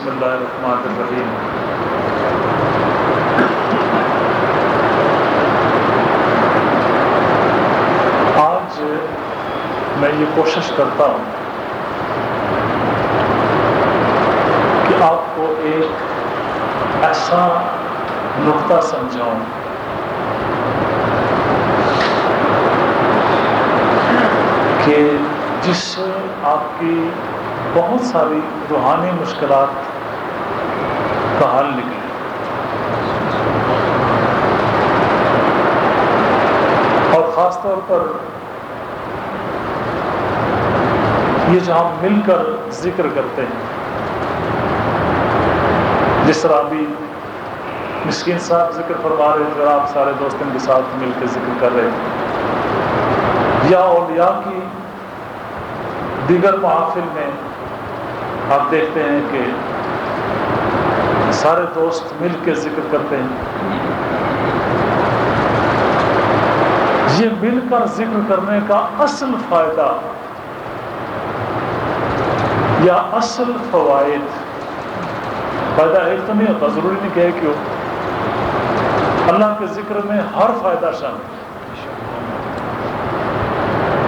بسم اللہ الرحمن الرحیم۔ آج میں یہ کوشش کرتا ہوں کہ آپ کو ایک ایسا نقطہ سمجھاؤں کہ جس سے آپ کی بہت ساری روحانی مشکلات کا حل نکلے۔ اور خاص طور پر یہ جو ہم مل کر ذکر کرتے ہیں، جس طرح ابھی مسکین صاحب ذکر فرما رہے ہیں اور آپ سارے دوستوں کے ساتھ مل کے ذکر کر رہے ہیں، یا اولیاء کی دیگر محافل میں آپ دیکھتے ہیں کہ سارے دوست مل کے ذکر کرتے ہیں۔ یہ مل کر ذکر کرنے کا اصل فائدہ یا اصل فوائد، فائدہ ایک تو نہیں ہوتا، ضروری نہیں کہ ایک ہی ہو، اللہ کے ذکر میں ہر فائدہ شامل ہے،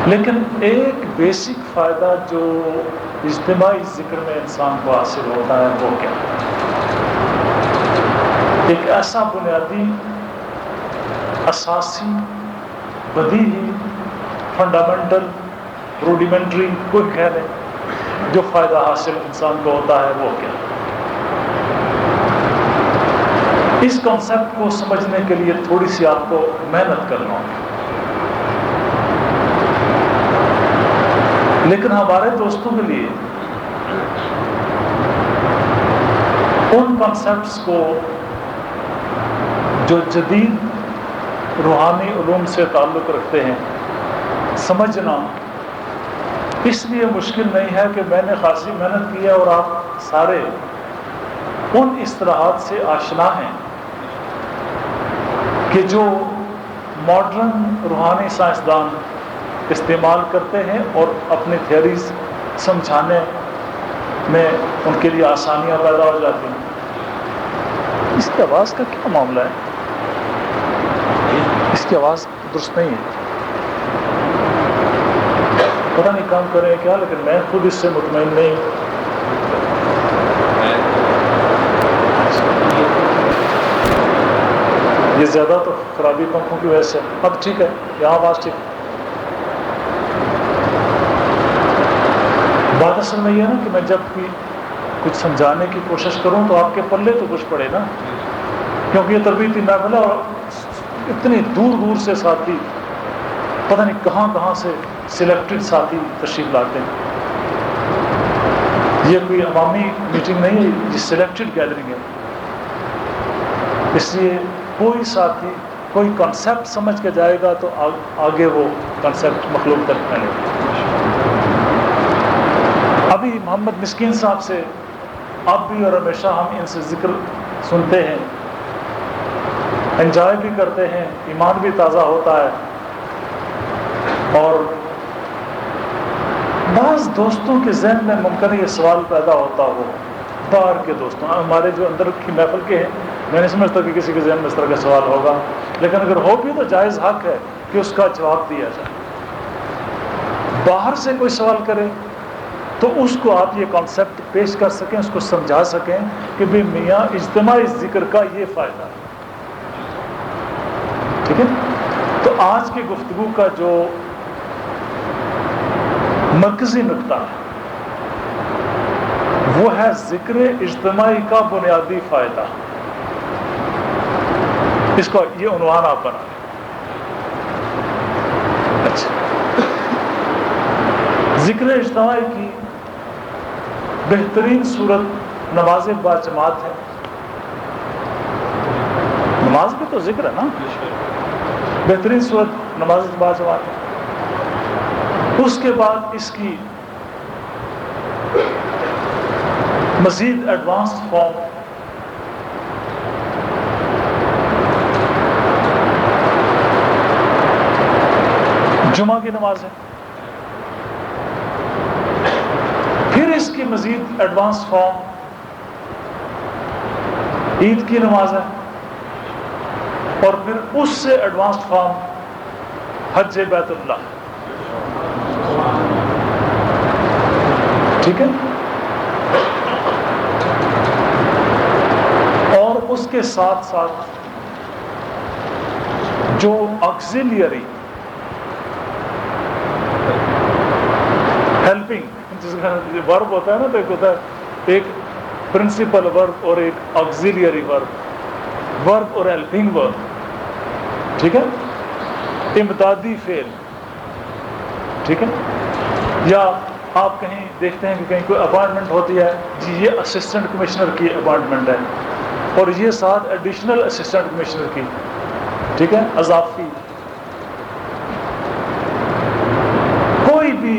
لیکن ایک بیسک فائدہ جو اجتماعی ذکر میں انسان کو حاصل ہوتا ہے وہ کیا ہے؟ ایک ایسا بنیادی، اساسی، بدیہی، فنڈامنٹل، روڈیمنٹری، کوئی کہہ لیں، جو فائدہ حاصل انسان کو ہوتا ہے وہ کیا ہے؟ اس کانسیپٹ کو سمجھنے کے لیے تھوڑی سی آپ کو محنت کرنا ہوگی، لیکن ہمارے دوستوں کے لیے ان کانسیپٹس کو جو جدید روحانی علوم سے تعلق رکھتے ہیں سمجھنا اس لیے مشکل نہیں ہے کہ میں نے خاصی محنت کی ہے اور آپ سارے ان اصطلاحات سے آشنا ہیں کہ جو ماڈرن روحانی سائنسدان استعمال کرتے ہیں اور اپنی تھیوریز سمجھانے میں ان کے لیے آسانیاں پیدا ہو جاتی ہیں۔ اس کی آواز کا کیا معاملہ ہے؟ اس کی آواز درست نہیں ہے، پتہ نہیں کام کریں کیا، لیکن میں خود اس سے مطمئن نہیں۔ یہ زیادہ تو خرابی پنکھوں کی وجہ سے، اب ٹھیک ہے، یہاں آواز ٹھیک ہے۔ بات اصل میں یہ ہے نا کہ میں جب بھی کچھ سمجھانے کی کوشش کروں تو آپ کے پلے تو کچھ پڑے نا، کیونکہ یہ تربیتی محفل ہے اور اتنی دور دور سے ساتھی، پتہ نہیں کہاں کہاں سے سلیکٹڈ ساتھی تشریف لاتے ہیں۔ یہ کوئی عوامی میٹنگ نہیں ہے، یہ سلیکٹڈ گیدرنگ ہے، اس لیے کوئی ساتھی کوئی کنسیپٹ سمجھ کے جائے گا تو آگے وہ کنسیپٹ مخلوق تک پہنچے گا۔ ابھی محمد مسکین صاحب سے اب بھی اور ہمیشہ ہم ان سے ذکر سنتے ہیں، انجوائے بھی کرتے ہیں، ایمان بھی تازہ ہوتا ہے، اور بعض دوستوں کے ذہن میں ممکن یہ سوال پیدا ہوتا ہو، باہر کے دوستوں، ہمارے جو اندر کی محفل کے ہیں، میں نہیں سمجھتا کہ کسی کے ذہن میں اس طرح کا سوال ہوگا، لیکن اگر ہو بھی تو جائز حق ہے کہ اس کا جواب دیا جائے۔ باہر سے کوئی سوال کرے تو اس کو آپ یہ کانسیپٹ پیش کر سکیں، اس کو سمجھا سکیں کہ بھئی میاں اجتماعی ذکر کا یہ فائدہ ہے، ٹھیک ہے۔ تو آج کی گفتگو کا جو مرکزی نقطہ ہے وہ ہے ذکر اجتماعی کا بنیادی فائدہ۔ اس کو یہ عنوان آپ بنا لیں۔ اچھا، ذکر اجتماعی کی بہترین صورت نماز باجماعت ہے۔ نماز بھی تو ذکر ہے نا، بہترین صورت نماز باجماعت ہے۔ اس کے بعد اس کی مزید ایڈوانسڈ فارم جمعہ کی نماز ہے، پھر اس کی مزید ایڈوانس فارم عید کی نماز ہے، اور پھر اس سے ایڈوانسڈ فارم حج بیت اللہ، ٹھیک ہے، اور اس کے ساتھ ساتھ جو آکسیلیری ہیلپنگ جس کا ورب ہوتا ہے نا، تو ایک ہوتا ہے ایک پرنسپل ورب اور ایک آکسیلیری ورب اور ہیلپنگ ورب، ٹھیک ہے، امدادی فعل، ٹھیک ہے، یا آپ کہیں دیکھتے ہیں کہ کہیں کوئی اپائنٹمنٹ ہوتی ہے، جی یہ اسسٹنٹ کمشنر کی اپائنٹمنٹ ہے، اور یہ ساتھ ایڈیشنل اسسٹنٹ کمشنر کی، ٹھیک ہے، اضافی، کوئی بھی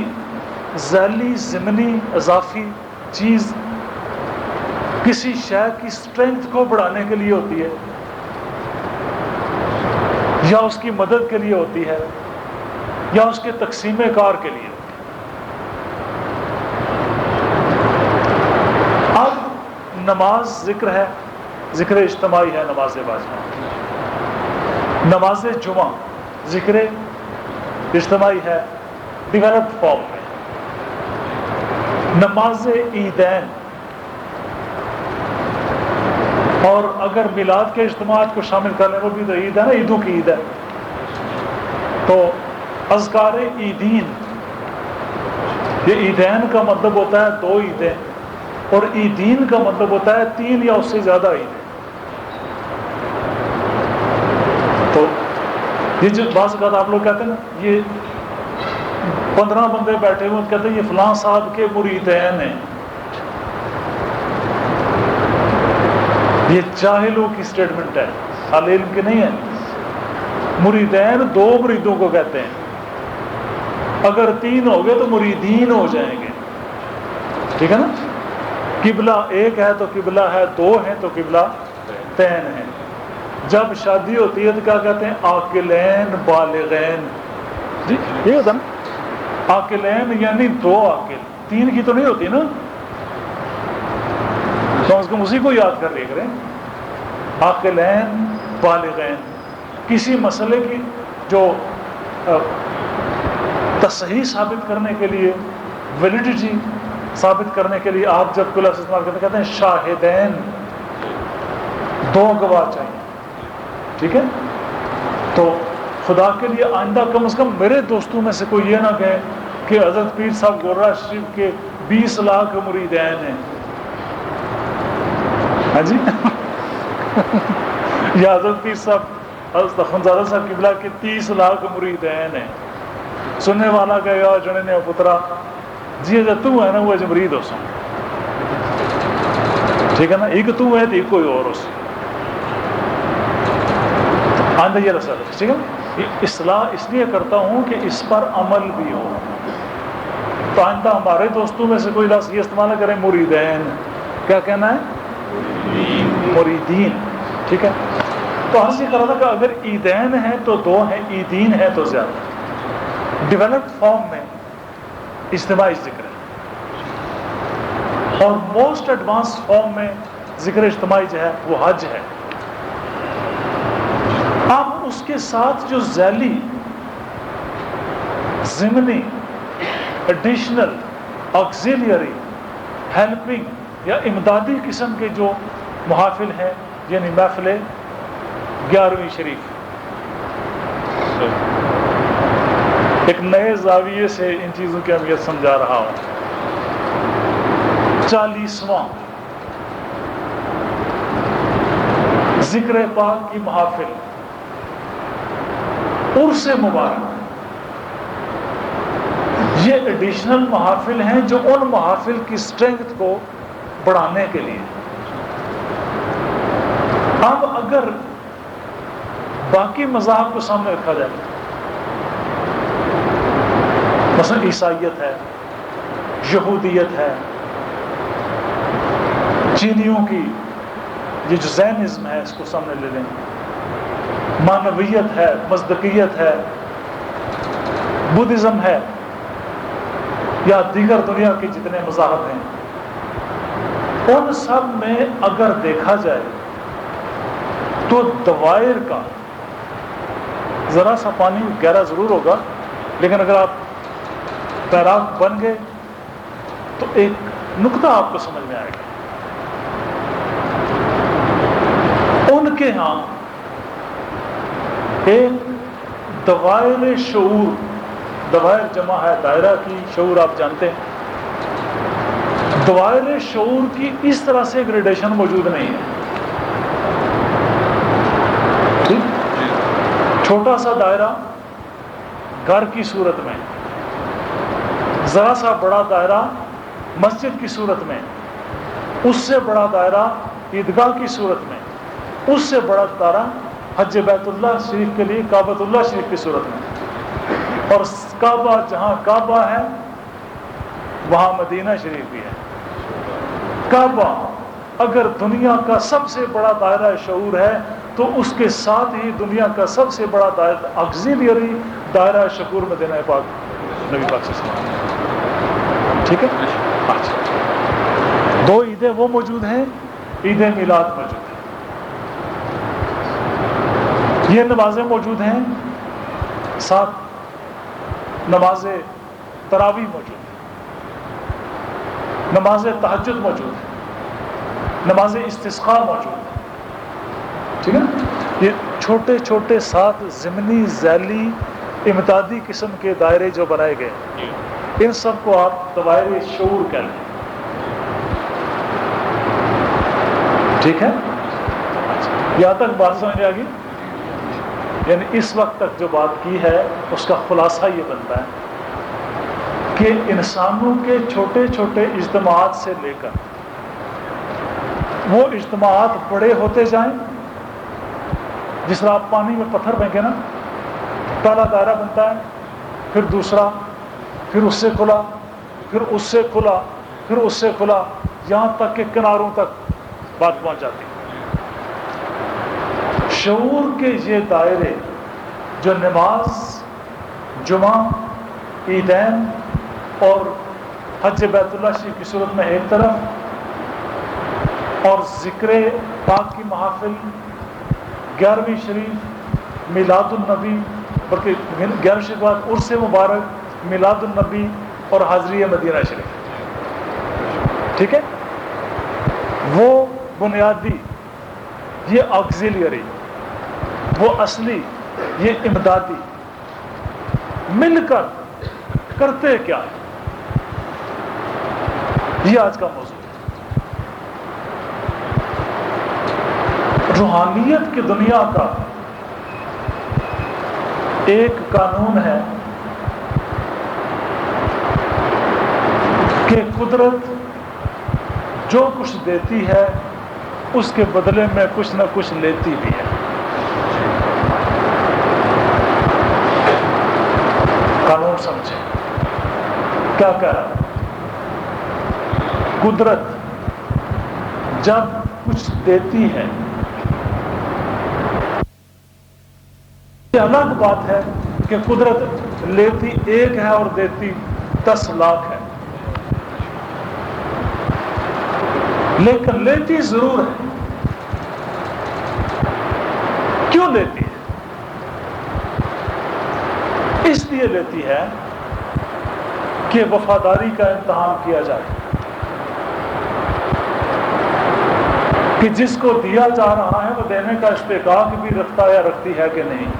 ذیلی ضمنی اضافی چیز کسی شے کی اسٹرینتھ کو بڑھانے کے لیے ہوتی ہے، یا اس کی مدد کے لیے ہوتی ہے، یا اس کے تقسیم کار کے لیے ہوتی ہے۔ اب نماز ذکر ہے، ذکر اجتماعی ہے نماز باجمہ، نماز جمعہ ذکر اجتماعی ہے ڈیولپڈ فارم میں، نماز عیدین، اور اگر میلاد کے اجتماعات کو شامل کر لیں، وہ بھی تو عید ہے نا، عیدوں کی عید ہے، تو اذکار عیدین، یہ عیدین کا مطلب ہوتا ہے 2 عیدیں، اور عیدین کا مطلب ہوتا ہے 3 یا اس سے زیادہ عیدیں۔ تو یہ جو بعض اوقات آپ لوگ کہتے ہیں نا، یہ 15 بندے بیٹھے ہوئے کہتے ہیں یہ فلاں صاحب کے مریدین ہیں، یہ جاہلوں کی سٹیٹمنٹ ہے، اہل علم کی نہیں ہے۔ مریدین 2 مریدوں کو کہتے ہیں، اگر 3 ہو گئے تو مریدین ہو جائیں گے، ٹھیک ہے نا۔ قبلہ 1 ہے تو قبلہ ہے، 2 ہیں تو قبلہ 3 ہے۔ جب شادی ہوتی ہے تو کیا کہتے ہیں؟ عاقلین بالغین، جی یہ ہوتا نا، عاقلین یعنی 2 عاقل، 3 کی تو نہیں ہوتی نا، کم از کم اسی کو یاد کر لیا کریں، عاقلین بالغین۔ کسی مسئلے کی جو تصحیح ثابت کرنے کے لیے، ویلیڈیٹی ثابت کرنے کے لیے آپ جب کوئی لفظ استعمال کرتے ہیں کہتے ہیں شاہدین، 2 گواہ چاہیے، ٹھیک ہے۔ تو خدا کے لیے آئندہ کم از کم میرے دوستوں میں سے کوئی یہ نہ کہے کہ حضرت پیر صاحب گورا شریف کے 20 لاکھ مریدین ہیں، ہاں جی یا حضرت پیر صاحب حضرت اخوندزادہ صاحب قبلہ کے 30 لاکھ مریدین ہیں۔ سننے والا کہے جنے نے پترا جی تو ہے نا وہ مرید ہو سو، ٹھیک ہے نا، ایک تو ہے تو ایک کوئی اور ہو سو، آندہ یہ رسالہ، ٹھیک ہے۔ اصلاح اس لیے کرتا ہوں کہ اس پر عمل بھی ہو، تو آئندہ ہمارے دوستوں میں سے کوئی لفظ یہ استعمال نہ کریں مریدین، کیا کہنا ہے؟ مریدین، ٹھیک ہے۔ تو ہم یہ کر رہا تھا کہ اگر عیدین ہیں تو 2 ہیں، عیدین ہیں تو زیادہ۔ ڈیولپڈ فارم میں اجتماعی ذکر ہے، اور موسٹ ایڈوانس فارم میں ذکر اجتماعی جو ہے وہ حج ہے۔ اب اس کے ساتھ جو ذیلی ضمنی ایڈیشنل آکسیلیری ہیلپنگ یا امدادی قسم کے جو محافل ہیں، یعنی محفل 11ویں شریف، ایک نئے زاویے سے ان چیزوں کی اہمیت سمجھا رہا ہوں۔ 40واں ذکر پاک کی محافل، عرس مبارک، یہ ایڈیشنل محافل ہیں جو ان محافل کی اسٹرینتھ کو بڑھانے کے لیے۔ اب اگر باقی مذاہب کو سامنے رکھا جائے، مثلا عیسائیت ہے، یہودیت ہے، چینیوں کی یہ جو زینزم ہے اس کو سامنے لے لیں، مانویت ہے، مصدقیت ہے، بدھزم ہے، یا دیگر دنیا کے جتنے مذاہب ہیں، ان سب میں اگر دیکھا جائے تو دوائر کا ذرا سا پانی گہرا ضرور ہوگا، لیکن اگر آپ تیراک بن گئے تو ایک نقطہ آپ کو سمجھ میں آئے گا. ان کے ہاں ایک دوائر شعور، دوائر جمع ہے دائرہ کی، شعور آپ جانتے ہیں، دوائر شعور کی اس طرح سے گریڈیشن موجود نہیں ہے. چھوٹا سا دائرہ گھر کی صورت میں، ذرا سا بڑا دائرہ مسجد کی صورت میں، اس سے بڑا دائرہ عیدگاہ کی صورت میں، اس سے بڑا دائرہ حج بیت اللہ شریف کے لیے کعبۃ اللہ شریف کی صورت میں، اور کعبہ جہاں کعبہ ہے وہاں مدینہ شریف بھی ہے. کعبہ اگر دنیا کا سب سے بڑا دائرہ شعور ہے تو اس کے ساتھ ہی دنیا کا سب سے بڑا دائرہ آگزیلیری دائرہ شعور مدینہ پاک نبی پاک صلی اللہ علیہ وسلم. ٹھیک ہے. اچھا، دو عیدیں وہ موجود ہیں، عید میلاد موجود ہے، یہ نمازیں موجود ہیں، ساتھ نماز تراویح موجود ہے، نماز تہجد موجود ہے، نماز استسقاء موجود ہے. ٹھیک ہے. یہ چھوٹے چھوٹے سات ضمنی ذیلی امدادی قسم کے دائرے جو بنائے گئے، ان سب کو آپ دوائر شعور کہہ لیں. ٹھیک ہے. یہاں تک بات سمجھ آ گئی؟ یعنی اس وقت تک جو بات کی ہے اس کا خلاصہ یہ بنتا ہے کہ انسانوں کے چھوٹے چھوٹے اجتماعات سے لے کر وہ اجتماعات بڑے ہوتے جائیں. جس طرح آپ پانی میں پتھر پھینکیں نا، پہلا دائرہ بنتا ہے، پھر دوسرا، پھر اس سے کھلا، پھر اس سے کھلا، پھر اس سے کھلا، یہاں تک کہ کناروں تک بات پہنچ جاتی ہے. شعور کے یہ دائرے جو نماز، جمعہ، عیدین اور حج بیت اللہ شریف کی صورت میں ایک طرف، اور ذکر پاک کی محافل، 11ویں شریف، میلاد النبی، بلکہ 11ویں شریف بعد عرس مبارک، میلاد النبی اور حاضری مدینہ شریف. ٹھیک ہے. وہ بنیادی، یہ آگزیلیری، وہ اصلی، یہ امدادی، مل کر کرتے کیا ہے، یہ آج کا موضوع ہے. روحانیت کی دنیا کا ایک قانون ہے کہ قدرت جو کچھ دیتی ہے اس کے بدلے میں کچھ نہ کچھ لیتی بھی ہے. قانون سمجھیں کیا کہہ رہا ہے. قدرت جب کچھ دیتی ہے، یہ الگ بات ہے کہ قدرت لیتی ایک ہے اور دیتی 10 لاکھ ہے، لیکن لیتی ضرور ہے. کیوں لیتی ہے؟ اس لیے لیتی ہے کہ وفاداری کا امتحان کیا جائے کہ جس کو دیا جا رہا ہے وہ دینے کا استحقاق بھی رکھتا یا رکھتی ہے کہ نہیں.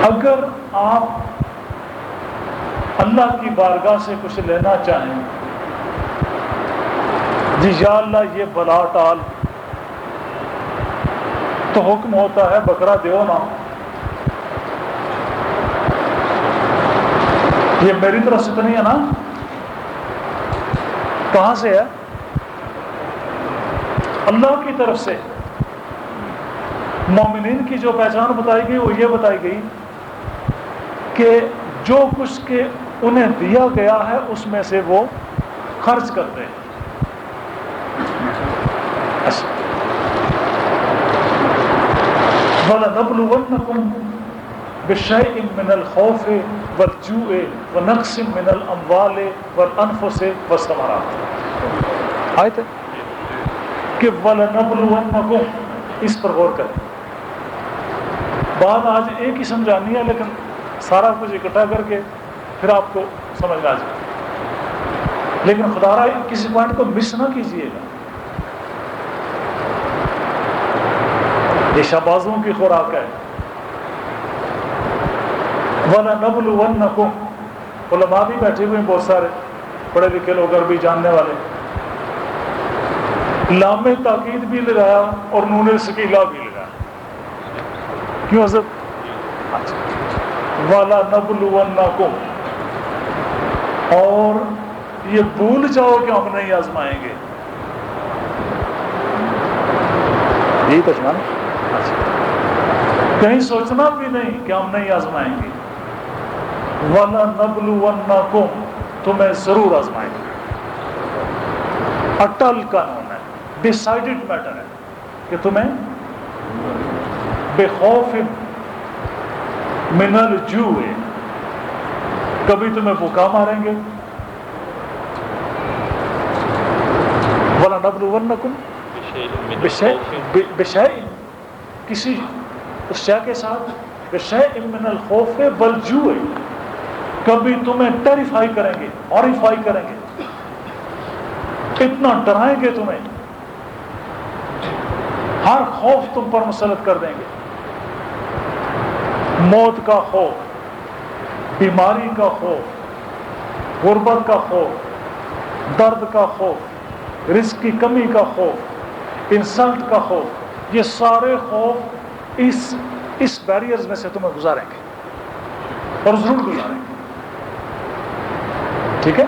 اگر آپ اللہ کی بارگاہ سے کچھ لینا چاہیں، جی یا اللہ یہ بلا ٹال، تو حکم ہوتا ہے بکرا دیو نا. یہ میری طرف سے تو نہیں ہے نا، کہاں سے ہے؟ اللہ کی طرف سے. مومنین کی جو پہچان بتائی گئی وہ یہ بتائی گئی کہ جو کچھ کے انہیں دیا گیا ہے اس میں سے وہ خرچ کرتے ہیں. وَلَنَبْلُوَنَّكُمْ بِشَيْءٍ مِّنَ الْخَوْفِ وَالْجُوعِ وَنَقْصٍ مِّنَ الْأَمْوَالِ وَالْأَنفُسِ وَالثَّمَرَاتِ. آیت ہے کہ وَلَنَبْلُوَنَّكُمْ، اس پر غور کریں. بات آج ایک ہی سمجھانی ہے، لیکن سارا کچھ اکٹھا کر کے پھر آپ کو سمجھ آ جائے. لیکن خدا را کسی پوائنٹ کو مس نہ کیجیے گا. یہ شہبازوں کی خوراک ہے. وَلَنَبْلُوَنَّكُمْ، علماء بھی بیٹھے ہوئے ہیں بہت سارے پڑھے لکھے لوگ، عربی جاننے والے. لام تاکید بھی لگایا اور نون ثقیلہ بھی لگایا. کیوں حضرت؟ وَلَنَبْلُوَنَّكُمْ، اور یہ بھول جاؤ کہ ہم نہیں آزمائیں گے. یہی ترجمہ ہے. کہیں سوچنا بھی نہیں کہ ہم نہیں آزمائیں گے. وَلَنَبْلُوَنَّكُمْ، تمہیں ضرور آزمائیں گے. اٹل قانون ہے، ڈیسائیڈڈ میٹر ہے کہ تمہیں بِخَوْفٍ مِنَ الْجُوعِ، کبھی تمہیں بھوکا ماریں گے. وَلَنَبْلُوَنَّكُمْ بِشَيْءٍ، کسی اس شے کے ساتھ، بِشَيْءٍ مِنَ الْخَوْفِ وَالْجُوعِ، کبھی تمہیں ٹیریفائی کریں گے، ہاریفائی کریں گے، اتنا ڈرائیں گے تمہیں، ہر خوف تم پر مسلط کر دیں گے. موت کا خوف، بیماری کا خوف، غربت کا خوف، درد کا خوف، رزق کی کمی کا خوف، انسلٹ کا خوف، یہ سارے خوف اس بیریئرز میں سے تمہیں گزاریں گے اور ضرور گزاریں گے. ٹھیک ہے.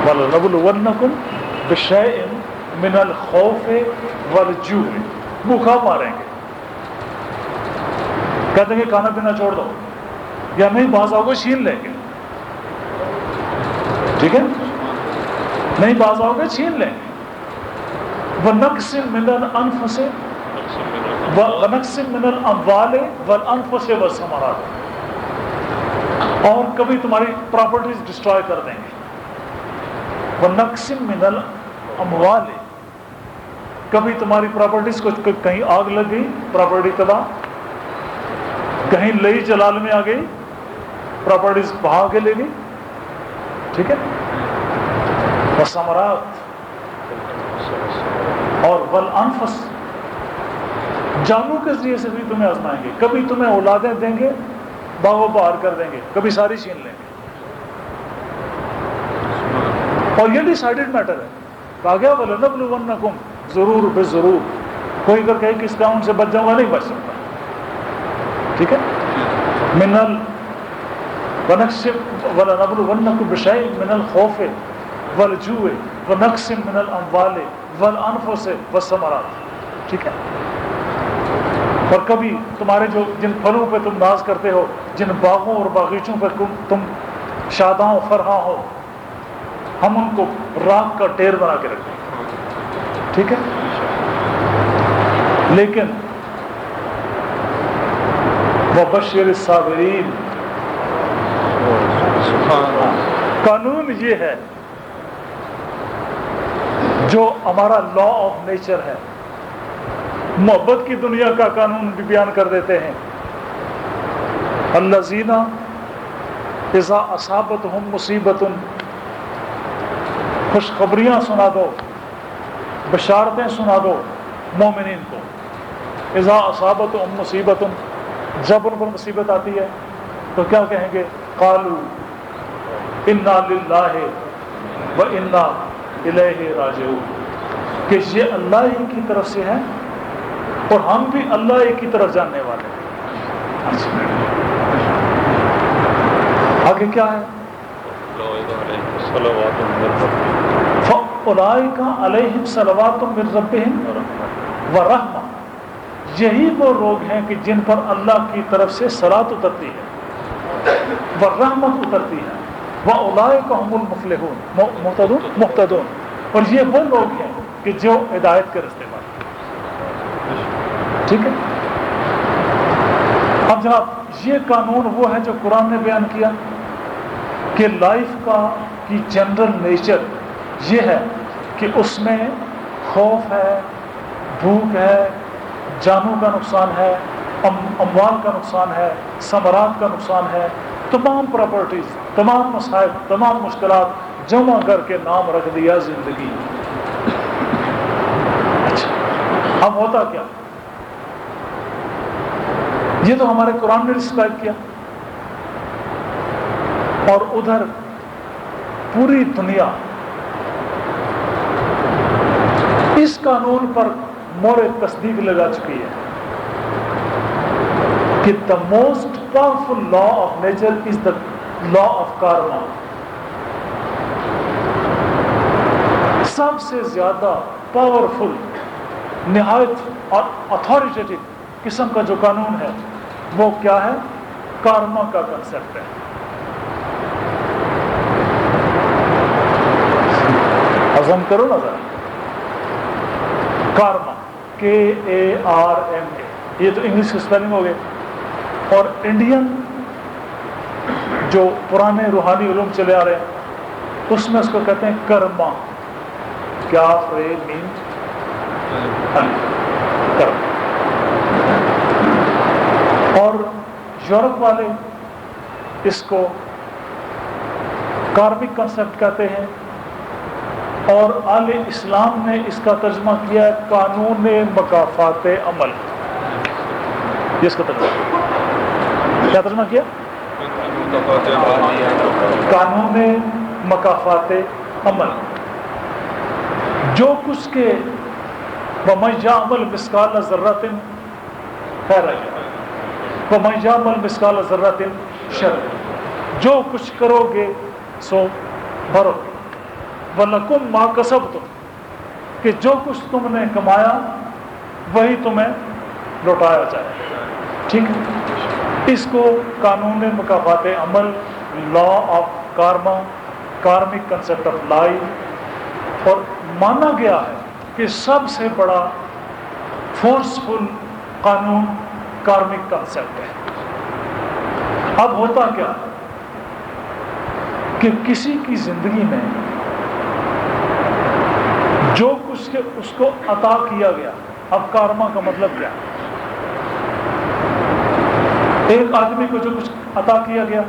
وَلَنَبْلُوَنَّكُمْ بِشَيْءٍ مِنَ الْخَوْفِ وَالْجُوعِ، بھوکا ماریں گے. کہتے ہیں کہ کھانا پینا چھوڑ دو، یا نہیں بعض آؤ گے چھین لیں گے. ٹھیک ہے، نہیں بعض آؤ گے چھین لیں گے. وَنَقْصٍ مِنَ الْأَنفُسِ وَنَقْصٍ مِنَ الْأَمْوَالِ وَالْأَنفُسِ وَالثَّمَرَاتِ، اور کبھی تمہاری پراپرٹیز ڈسٹرائے کر دیں گے. وَنَقْصٍ مِنَ الْأَمْوَالِ، کبھی تمہاری پراپرٹیز کو کہیں آگ لگ گئی، پراپرٹی تباہ، کہیں لئی جلال میں آ گئی، پراپرٹیز بہا کے لے گئی. ٹھیک ہے. وَالثَّمَرَاتِ، اور والانفس، جانوں کے ذریعے سے بھی تمہیں آزمائیں گے. کبھی تمہیں اولادیں دیں گے، باغ و بہار کر دیں گے، کبھی ساری چھین لیں گے. اور یہ ڈیسائیڈڈ میٹر ہے. کہا گیا وَلَنَبْلُوَنَّكُمْ، ضرور بے ضرور. کوئی اگر کہے کس قانون سے بچ جاؤں گا، نہیں بچ سکتا. ٹھیک ہے. وَلَنَبْلُوَنَّكُمْ بِشَيْءٍ مِنَ الْخَوْفِ وَالْجُوعِ وَنَقْصٍ مِنَ الْأَمْوَالِ وَالْأَنفُسِ وَالثَّمَرَاتِ. ٹھیک ہے. اور کبھی تمہارے جن پھلوں پہ تم ناز کرتے ہو، جن باغوں اور باغیچوں پہ تم شاداں و فرحاں ہو، ہم ان کو راکھ کا ڈھیر بنا کے رکھیں. ٹھیک ہے. لیکن وَبَشِّرِ الصَّابِرِينَ، قانون یہ ہے جو ہمارا لا آف نیچر ہے. محبت کی دنیا کا قانون بھی بیان کر دیتے ہیں. الذین اذا اصابتہم مصیبت، خوشخبریاں سنا دو، بشارتیں سنا دو مومنین کو. اذا اصابتہم مصیبت، جب ان پر مصیبت آتی ہے تو کیا کہیں گے؟ قالوا انا للہ و انا الیہ راجعون، کہ یہ اللہ ہی کی طرف سے ہے اور ہم بھی اللہ ہی کی طرف جاننے والے ہیں. آگے کیا ہے؟ فَأُولَٰئِکَ عَلَیْہِمْ صَلَوَاتٌ مِّن رَّبِّہِمْ وَرَحْمَةٌ، یہی وہ لوگ ہیں کہ جن پر اللہ کی طرف سے صلاۃ اترتی ہے، ورحمت اترتی ہے. وَأُولَٰئِکَ هُمُ الْمُفْلِحُونَ مُہْتَدُونَ، اور یہ وہ لوگ ہیں کہ جو ہدایت کے راستے پر. ٹھیک ہے. اب جناب یہ قانون وہ ہے جو قرآن نے بیان کیا کہ لائف کا کی جنرل نیچر یہ ہے کہ اس میں خوف ہے، بھوک ہے، جانوں کا نقصان ہے، اموال کا نقصان ہے، ثمرات کا نقصان ہے، تمام پراپرٹیز، تمام مصائب، تمام مشکلات جمع کر کے نام رکھ دیا زندگی۔ اچھا، اب ہوتا کیا؟ یہ تو ہمارے قرآن نے ڈسکرائب کیا، اور ادھر پوری دنیا اس قانون پر مہر تصدیق لگا چکی ہے کہ the most powerful law of nature is the law of karma۔ سب سے زیادہ پاورفل، نہایت اور اتھارٹیٹو قسم کا جو قانون ہے وہ کیا ہے؟ کارما کا کنسیپٹ ہے۔ ہضم کرو نا ذرا، کارما، KARMA، یہ تو انگلش کی اسپیلنگ ہو گئے، اور انڈین جو پرانے روحانی علوم چلے آ رہے ہیں اس میں اس کو کہتے ہیں کرما۔ کیا مین کرما۔ اور یورپ والے اس کو کارمک کنسیپٹ کہتے ہیں، اور اہل اسلام نے اس کا ترجمہ کیا ہے قانون مکافات عمل۔ یہ اس کا ترجمہ کیا ترجمہ کیا؟ قانون مکافات عمل۔ جو کچھ کے وَمَن يَعْمَلْ مِثْقَالَ ذَرَّةٍ خَيْرًا وَمَن يَعْمَلْ مِثْقَالَ ذَرَّةٍ شَرًّا، جو کچھ کرو گے سو بھرو گے، وَلَكُمْ مَا كَسَبْتُمْ، کہ جو کچھ تم نے کمایا وہی تمہیں لوٹایا جائے۔ ٹھیک ہے، اس کو قانون مکافات عمل، law of karma, Cormick concept of life, اور مانا گیا ہے کہ سب سے بڑا فورسفل قانون کارمک کنسیپٹ ہے۔ اب ہوتا کیا کہ کسی کی زندگی میں جو کچھ کے اس کو عطا کیا گیا، اب کارما کا مطلب کیا؟ ایک آدمی کو جو کچھ عطا کیا گیا،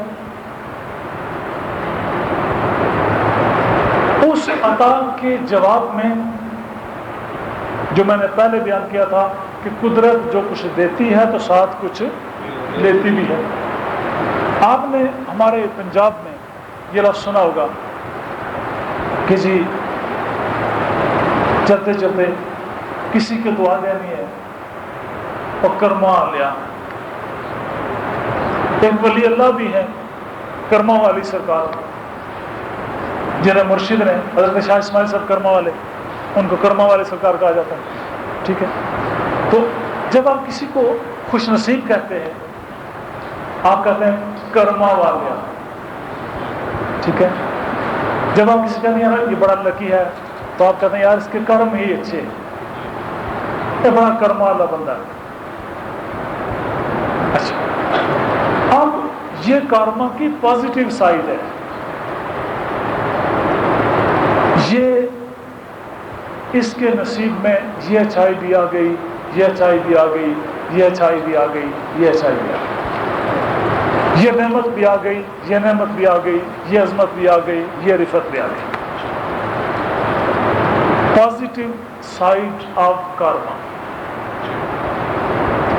اس عطا کے جواب میں جو میں نے پہلے بیان کیا تھا کہ قدرت جو کچھ دیتی ہے تو ساتھ کچھ لیتی بھی ہے۔ آپ نے ہمارے پنجاب میں یہ لفظ سنا ہوگا کہ جی چلتے چلتے کسی کی دعا دینی ہے اور کرما لیا۔ ایک ولی اللہ بھی ہیں کرما والی سرکار، جنہیں مرشد نے حضرت شاہ اسماعیل صاحب کرما والے، ان کو کرما والے سرکار کہا جاتا ہے۔ ٹھیک ہے، تو جب آپ کسی کو خوش نصیب کہتے ہیں آپ کہتے ہیں کرما والا۔ ٹھیک ہے، جب آپ کسی کہتے ہیں یار یہ بڑا لکی ہے تو آپ کہتے ہیں یار اس کے کرم ہی اچھے، یہ بڑا کرما والا بندہ ہے۔ اچھا، اب یہ کارما کی پازیٹیو سائڈ ہے، یہ اس کے نصیب میں یہ اچھائی بھی آ گئی، یہ اچھائی بھی آ گئی، یہ اچھائی بھی آ گئی، یہ اچھائی بھی آ گئی، یہ نعمت بھی آ گئی، یہ نعمت بھی آ گئی، یہ عظمت بھی آ گئی، یہ رفت بھی آ گئی۔ Positive side of karma.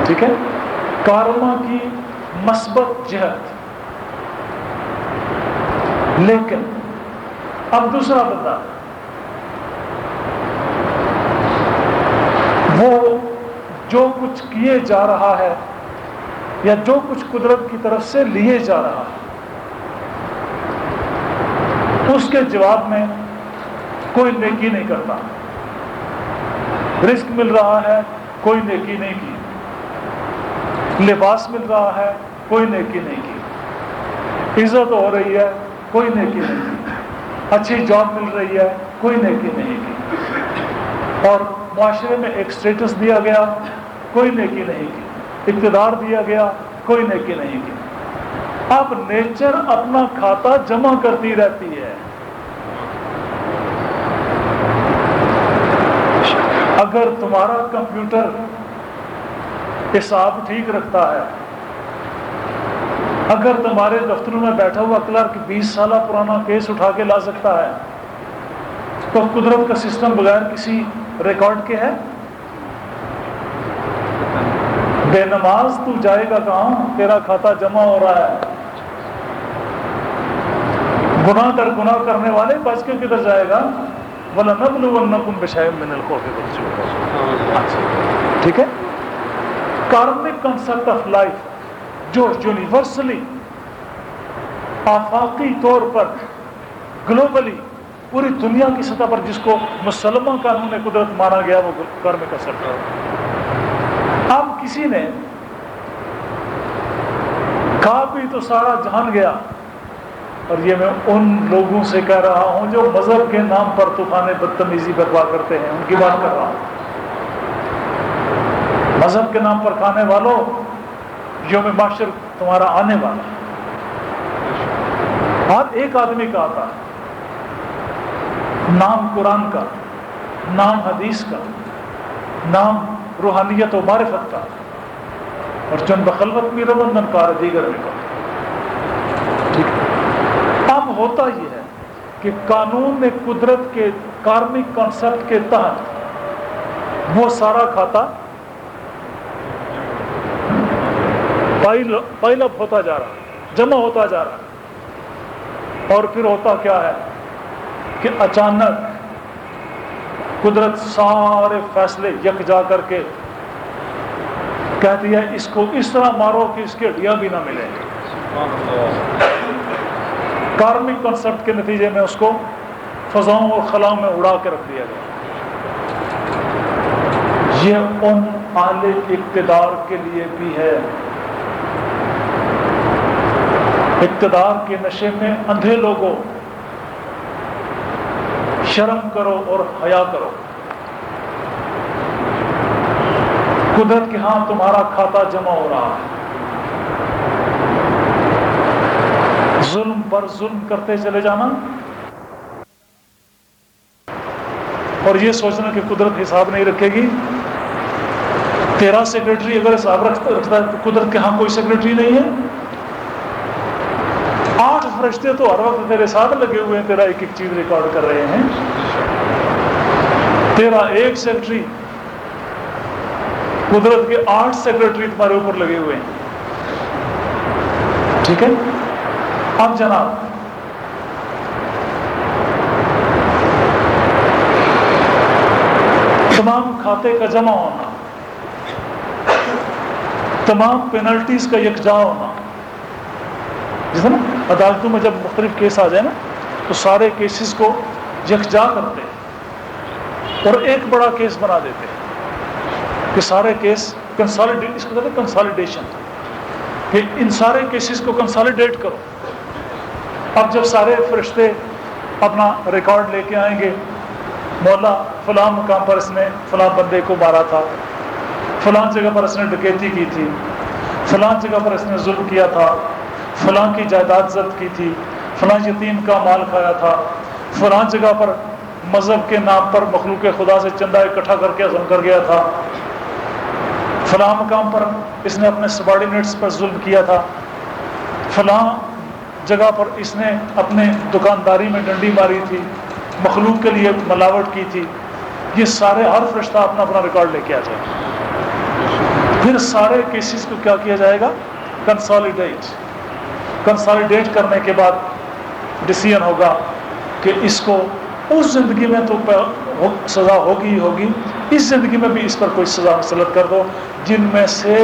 ٹھیک ہے، کارما کی مثبت جہت۔ لیکن اب دوسرا بندہ، وہ جو کچھ کیے جا رہا ہے یا جو کچھ قدرت کی طرف سے لیے جا رہا ہے اس کے جواب میں کوئی نیکی نہیں کرتا۔ رزق مل رہا ہے کوئی نیکی نہیں کی، لباس مل رہا ہے کوئی نیکی نہیں کی، عزت ہو رہی ہے کوئی نیکی نہیں کی، اچھی جاب مل رہی ہے کوئی نیکی نہیں کی، اور معاشرے میں ایک سٹیٹس دیا گیا کوئی نیکی نہیں کی، اقتدار دیا گیا کوئی نیکی نہیں کی۔ اب نیچر اپنا کھاتا جمع کرتی رہتی ہے۔ اگر تمہارا کمپیوٹر حساب ٹھیک رکھتا ہے، اگر تمہارے دفتروں میں بیٹھا ہوا کلرک 20 سالہ پرانا کیس اٹھا کے لا سکتا ہے، تو قدرت کا سسٹم بغیر کسی ریکارڈ کے ہے؟ بے نماز تو جائے گا کہاں؟ تیرا کھاتا جمع ہو رہا ہے۔ گناہ در گناہ کرنے والے بچ کے کدھر جائے گا؟ وَلَنَبْلُوَنَّكُمْ بِشَيْءٍ مِّنَ الْخَوْفِ وَالْجُوعِ۔ ٹھیک ہے؟ کارمک کنسپٹ آف لائف جو یونیورسلی آفاقی طور پر گلوبلی پوری دنیا کی سطح پر جس کو مسلمہ قانون قدرت مانا گیا، وہ کارمک کنسپٹ ہے۔ اب کسی نے کہا بھی تو سارا جہان گیا، اور یہ میں ان لوگوں سے کہہ رہا ہوں جو مذہب کے نام پر طوفان بدتمیزی برپا کرتے ہیں، ان کی بات کر رہا ہوں۔ مذہب کے نام پر کھانے والوں، یوم محشر تمہارا آنے والا ہے۔ ہر ایک آدمی کا آتا ہے، نام قرآن کا، نام حدیث کا، نام روحانیت و معرفت کا، اور چن بخلوت میں ربندن کار دیگر میں کا۔ ٹھیک ہے؟ اب ہوتا یہ ہے کہ قانون قدرت کے کارمک کانسیپٹ کے تحت وہ سارا کھاتا پائل اپ ہوتا جا رہا ہے، جمع ہوتا جا رہا ہے، اور پھر ہوتا کیا ہے کہ اچانک قدرت سارے فیصلے یکجا کر کے کہتی ہے اس کو اس طرح مارو کہ اس کے ہڈیاں بھی نہ ملیں۔ کارمک کنسپٹ کے نتیجے میں اس کو فضاؤں اور خلاؤں میں اڑا کے رکھ دیا گیا۔ یہ ان اہل اقتدار کے لیے بھی ہے۔ اقتدار کے نشے میں اندھے لوگوں، شرم کرو اور حیا کرو۔ قدرت کے ہاں تمہارا کھاتا جمع ہو رہا ہے، ظلم پر ظلم کرتے چلے جانا اور یہ سوچنا کہ قدرت حساب نہیں رکھے گی۔ تیرا سیکرٹری اگر حساب رکھتا ہے تو قدرت کے ہاں کوئی سیکرٹری نہیں ہے۔ 8 فرشتے تو ہر وقت تیرے ساتھ لگے ہوئے ہیں، تیرا ایک ایک چیز ریکارڈ کر رہے ہیں۔ تیرا ایک سیکرٹری، قدرت کے 8 سیکرٹری تمہارے اوپر لگے ہوئے ہیں۔ ٹھیک ہے؟ اب جناب تمام کھاتے کا جمع ہونا، تمام پینلٹیز کا یکجا ہونا، جیسے نا عدالتوں میں جب مختلف کیس آ جائے نا تو سارے کیسز کو یکجا کرتے ہیں اور ایک بڑا کیس بنا دیتے ہیں کہ سارے کیس کنسالیڈیٹ، اس کو کہتے ہیں کنسالیڈیشن، کہ ان سارے کیسز کو کنسالیڈیٹ کرو۔ اب جب سارے فرشتے اپنا ریکارڈ لے کے آئیں گے، مولا فلاں مقام پر اس نے فلاں بندے کو مارا تھا، فلاں جگہ پر اس نے ڈکیتی کی تھی، فلاں جگہ پر اس نے ظلم کیا تھا، فلاں کی جائیداد ضبط کی تھی، فلاں یتیم کا مال کھایا تھا، فلاں جگہ پر مذہب کے نام پر مخلوق خدا سے چندہ اکٹھا کر کے عزم کر گیا تھا، فلاں مقام پر اس نے اپنے سبارڈینیٹس پر ظلم کیا تھا، فلاں جگہ پر اس نے اپنے دکانداری میں ڈنڈی ماری تھی، مخلوق کے لیے ملاوٹ کی تھی۔ یہ سارے ہر فرشتہ اپنا اپنا ریکارڈ لے کے آ جائے، پھر سارے کیسز کو کیا کیا جائے گا؟ کنسالیڈیٹ کرنے کے بعد ڈیسیژن ہوگا کہ اس کو اس زندگی میں تو سزا ہوگی ہی ہوگی، اس زندگی میں بھی اس پر کوئی سزا مسلط کر دو، جن میں سے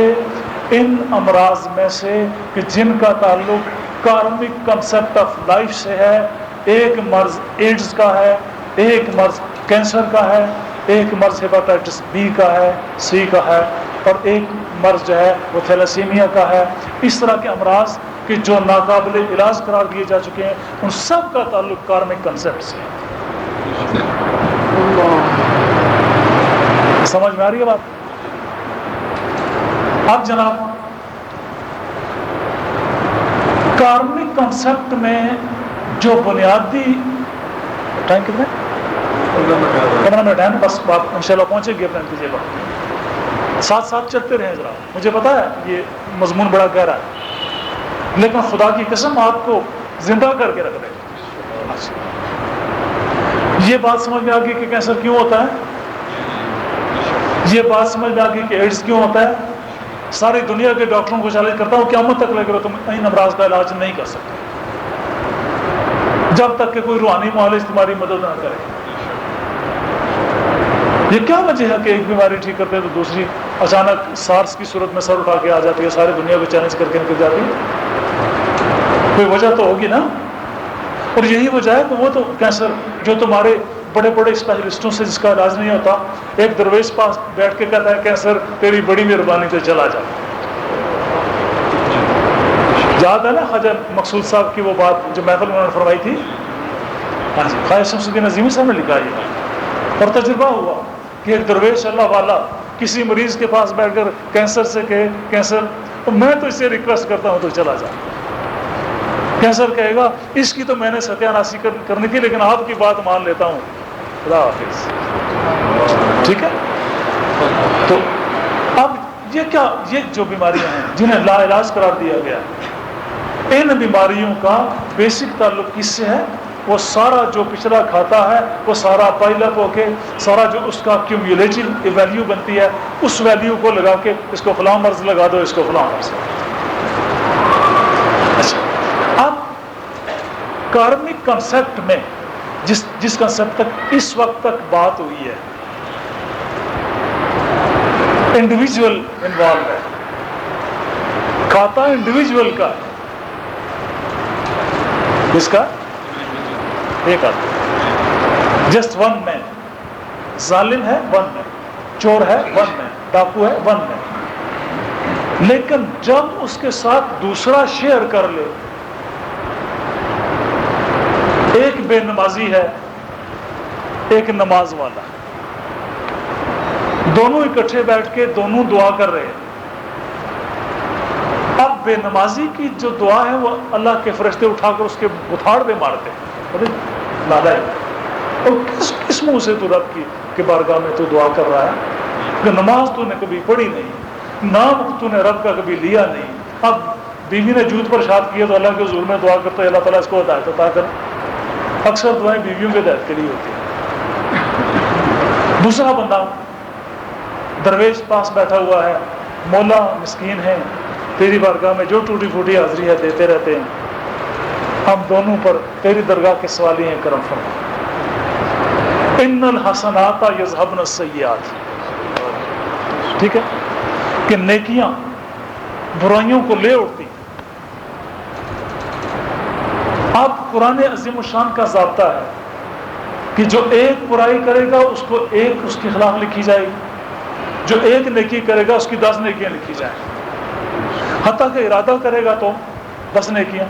ان امراض میں سے کہ جن کا تعلق کارمک کنسپٹ آف لائف سے ہے، ایک مرض ایڈز کا ہے، ایک مرض کینسر کا ہے، ایک مرض ہیپاٹائٹس بی کا ہے، سی کا ہے، اور ایک مرض جو ہے وہ تھیلیسیمیا کا ہے۔ اس طرح کے امراض کہ جو ناقابل علاج قرار دیے جا چکے ہیں، ان سب کا تعلق کارمک کنسپٹ سے ہے۔ سمجھ میں آ رہی ہے بات؟ اب جناب کارمک کنسپٹ میں جو بنیادی ٹائم کتنا 15 منٹ ہے نا، بس آپ انشاءاللہ پہنچیں گے اپنے نتیجے پر. ساتھ ساتھ چلتے رہیں ذرا. مجھے پتا ہے یہ مضمون بڑا گہرا ہے، لیکن خدا کی قسم آپ کو زندہ کر کے رکھ دے. یہ بات سمجھ میں آ گئی کہ کینسر کیوں ہوتا ہے، یہ بات سمجھ میں آ گئی کہ ایڈز کیوں ہوتا ہے. ساری دنیا کے ڈاکٹروں کو چیلنج کرتا ہوں قیامت تک لے کر تم ان امراض کا علاج نہیں کر سکتے جب تک کہ کوئی روحانی معالج تمہاری مدد نہ کرے. یہ کیا وجہ ہے کہ ایک بیماری ٹھیک کرتے ہیں تو دوسری اچانک سارس کی صورت میں سر اٹھا کے آ جاتی ہے، ساری دنیا کو چیلنج کر کے نکل جاتی ہے؟ کوئی وجہ تو ہوگی نا. اور یہی وجہ ہے کہ وہ تو کینسر جو تمہارے بڑے بڑے اسپیشلسٹوں سے جس کا علاج نہیں ہوتا، ایک درویش پاس بیٹھ کے کہتا ہے کینسر تیری بڑی مہربانی سے چلا جا. یاد ہے نا خواجہ مقصود صاحب کی وہ بات جو محفل انہوں نے فرمائی تھی؟ ہاں جی، خواجہ شمس الدین عظیمی صاحب نے لکھا یہ، اور تجربہ ہوا کہ ایک درویش اللہ والا کسی مریض کے پاس بیٹھ کر کینسر سے کہے کینسر میں تو اسے ریکویسٹ کرتا ہوں تو چلا جا. کینسر کہے گا اس کی تو میں نے ستیہ ناسی کرنی تھی لیکن آپ کی بات مان لیتا ہوں، خدا حافظ. ٹھیک ہے. تو اب یہ کیا، یہ جو بیماریاں ہیں جنہیں لا علاج قرار دیا گیا، ان بیماریوں کا بیسک تعلق کس سے ہے؟ وہ سارا جو پچھلا کھاتا ہے وہ سارا پائل اپ ہو کے سارا جو اس کا کیومولیٹو ویلیو بنتی ہے اس ویلیو کو لگا کے اس کو فلاں مرض لگا دو، اس کو فلاں مرض. اچھا، اب کارمک کنسیپٹ میں جس کنسیپٹ تک اس وقت تک بات ہوئی ہے، انڈیویجول انوالو ہے. کھاتا انڈیویجول کا، کس کا؟ ایک آدمی، جسٹ ون مین. ظالم ہے ون مین، چور ہے ون مین، ڈاکو ہے ون مین. لیکن جب اس کے ساتھ دوسرا شیئر کر لے، ایک بے نمازی ہے ایک نماز والا، دونوں اکٹھے بیٹھ کے دونوں دعا کر رہے ہیں. اب بے نمازی کی جو دعا ہے وہ اللہ کے فرشتے اٹھا کر اس کے بتھاڑ پہ مارتے ہیں، لالا اور کس منہ سے تو رب کی بارگاہ میں تو دعا کر رہا ہے کہ نماز تو نے کبھی پڑھی نہیں، نام تو نے رب کا کبھی لیا نہیں. اب بیوی نے جوت پر شاد کیا تو اللہ کے حضور میں دعا کرتا ہے اللہ تعالیٰ اس کو ہدایت عطا کر. اکثر دعائیں بیویوں کے ہدایت کے لیے ہوتی ہیں. دوسرا بندہ درویش پاس بیٹھا ہوا ہے، مولا مسکین ہے، تیری بارگاہ میں جو ٹوٹی پھوٹی حاضری ہے دیتے رہتے ہیں، ہم دونوں پر تیری درگاہ کے سوالی ہیں، کرم فرما. ان الحسنات یذهبن السیئات. ٹھیک ہے کہ نیکیاں برائیوں کو لے اٹھتی. اب قرآن عظیم الشان کا ضابطہ ہے کہ جو ایک برائی کرے گا اس کو ایک اس کے خلاف لکھی جائے گی، جو ایک نیکی کرے گا اس کی 10 نیکیاں لکھی جائیں، حتیٰ کہ ارادہ کرے گا تو 10 نیکیاں.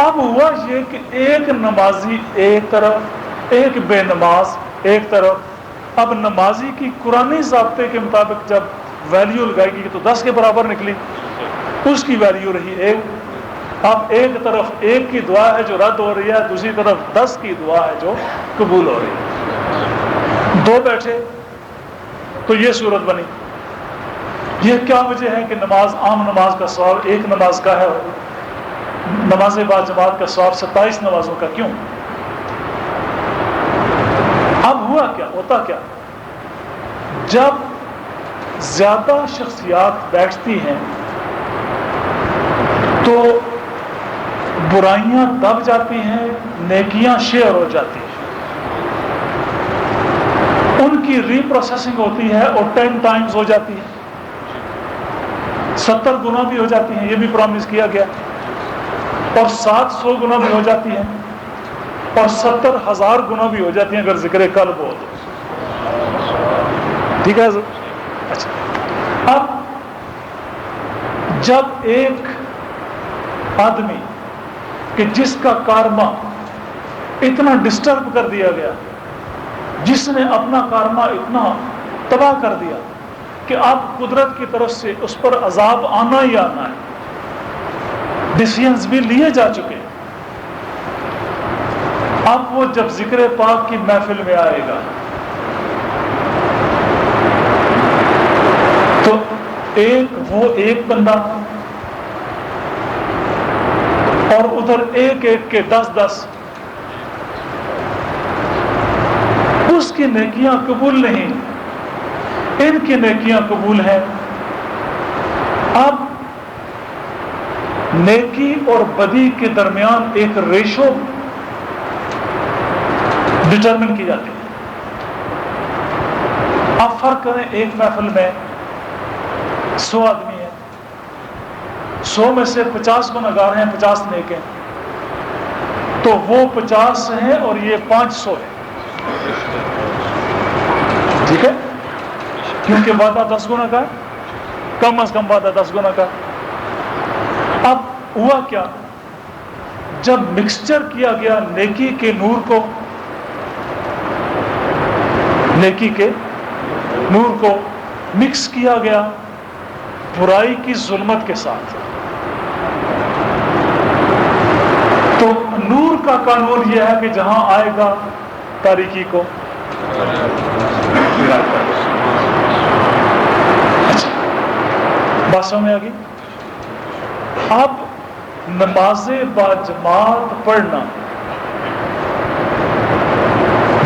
اب ہوا یہ کہ ایک نمازی ایک طرف، ایک بے نماز ایک طرف. اب نمازی کی قرآنی ضابطے کے مطابق جب ویلیو لگائے گی تو 10 کے برابر نکلی، اس کی ویلیو رہی 1. اب ایک طرف ایک کی دعا ہے جو رد ہو رہی ہے، دوسری طرف 10 کی دعا ہے جو قبول ہو رہی ہے. 2 بیٹھے تو یہ صورت بنی. یہ کیا وجہ ہے کہ نماز، عام نماز کا ثواب ایک نماز کا ہے، نماز با جماعت کا ثواب 27 نمازوں کا کیوں؟ اب ہوا کیا، ہوتا کیا، جب زیادہ شخصیات بیٹھتی ہیں تو برائیاں دب جاتی ہیں، نیکیاں شیئر ہو جاتی ہیں، ان کی ری پروسیسنگ ہوتی ہے اور 10 ٹائمز ہو جاتی ہے، 70 گنا بھی ہو جاتی ہیں، یہ بھی پرومس کیا گیا، اور 700 گنا بھی ہو جاتی ہیں، اور 70,000 گنا بھی ہو جاتی ہیں اگر ذکر قلب ہو تو. ٹھیک ہے. اچھا، اب جب ایک آدمی کہ جس کا کارما اتنا ڈسٹرب کر دیا گیا، جس نے اپنا کارما اتنا تباہ کر دیا کہ اب قدرت کی طرف سے اس پر عذاب آنا ہی آنا ہے، ڈیسیژنز بھی لیے جا چکے، اب وہ جب ذکر پاک کی محفل میں آئے گا تو ایک بندہ اور ادھر ایک کے 10 اس کی نیکیاں قبول نہیں، ان کی نیکیاں قبول ہیں۔ اب نیکی اور بدی کے درمیان ایک ریشو ڈٹرمن کی جاتی ہے۔ اب فرق کریں، ایک محفل میں 100 آدمی ہیں، 100 میں سے 50 گنہگار ہیں، 50 نیک ہیں، تو وہ 50 ہیں اور یہ 500 ہیں، ٹھیک ہے؟ کیونکہ وعدہ 10 گنا کا ہے، کم از کم وعدہ 10 گنا کا۔ اب ہوا کیا، جب مکسچر کیا گیا نیکی کے نور کو، نیکی کے نور کو مکس کیا گیا برائی کی ظلمت کے ساتھ، تو نور کا قانون یہ ہے کہ جہاں آئے گا تاریکی کو اچھا بات سمجھ میں آ گئی؟ اب نماز باجماعت پڑھنا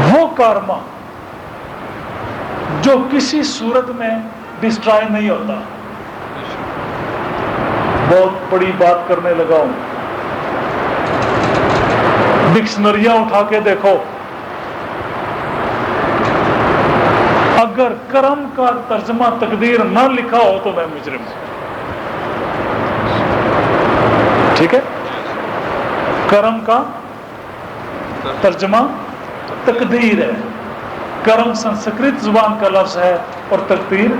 وہ کارما جو کسی صورت میں ڈسٹرائے نہیں ہوتا۔ بہت بڑی بات کرنے لگا ہوں، ڈکشنریاں اٹھا کے دیکھو، اگر کرم کا ترجمہ تقدیر نہ لکھا ہو تو میں مجرم ہوں، ٹھیک ہے؟ کرم کا ترجمہ تقدیر ہے، کرم سنسکرت زبان کا لفظ ہے اور تقدیر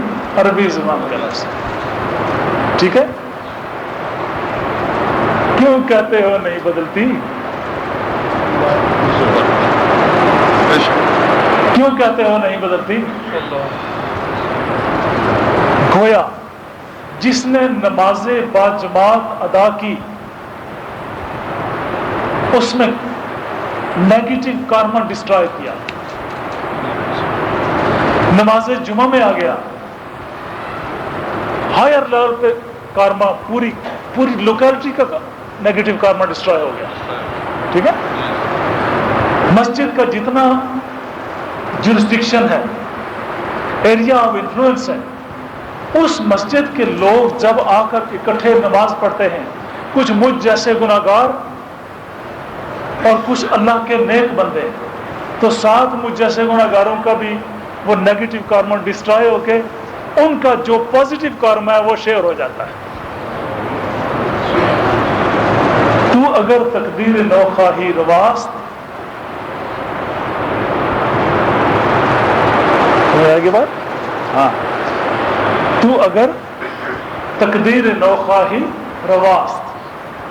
عربی زبان کا لفظ ہے، ٹھیک ہے؟ کیوں کہتے ہو نہیں بدلتی؟ کیوں کہتے ہو نہیں بدلتی؟ گویا جس نے نماز باجماعت ادا کی اس میں نیگیٹو کارما ڈسٹرائے کیا، نماز جمعہ میں آ گیا، ہائر لیول پہ کارما پوری لوکیلٹی کا نیگیٹو کارما ڈسٹرائے ہو گیا، ٹھیک ہے؟ مسجد کا جتنا جورسڈکشن ہے، ایریا آف انفلوئنس ہے، اس مسجد کے لوگ جب آ کر اکٹھے نماز پڑھتے ہیں، کچھ مجھ جیسے گناہگار اور کچھ اللہ کے نیک بندے، تو ساتھ مجھ جیسے گناہگاروں کا بھی وہ نیگیٹو کارما ڈسٹرائے ہو کے ان کا جو پازیٹیو کارما ہے وہ شیئر ہو جاتا ہے۔ تو اگر تقدیر نوخواہی رواست آگے بات، ہاں، تو اگر تقدیر نوخواہی رواست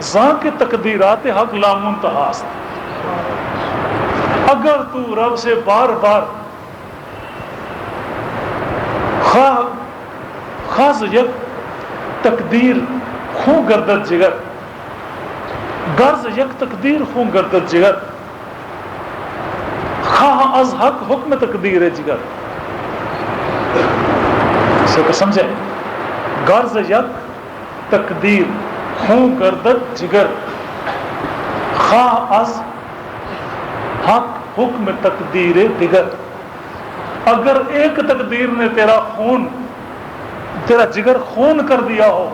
زاں کے تقدیرات حق لامنتہاست، اگر تو رب سے بار بار خاص یک تقدیر خوں گردد جگر، غرض یک تقدیر خوں گردد جگر، خواہ از حق حکم تقدیر جگر، اسے کو سمجھے، غرض یک تقدیر خوں گردد جگر، خواہ از حق حکم تقدیر دیگر، اگر ایک تقدیر نے تیرا جگر خون کر دیا ہو،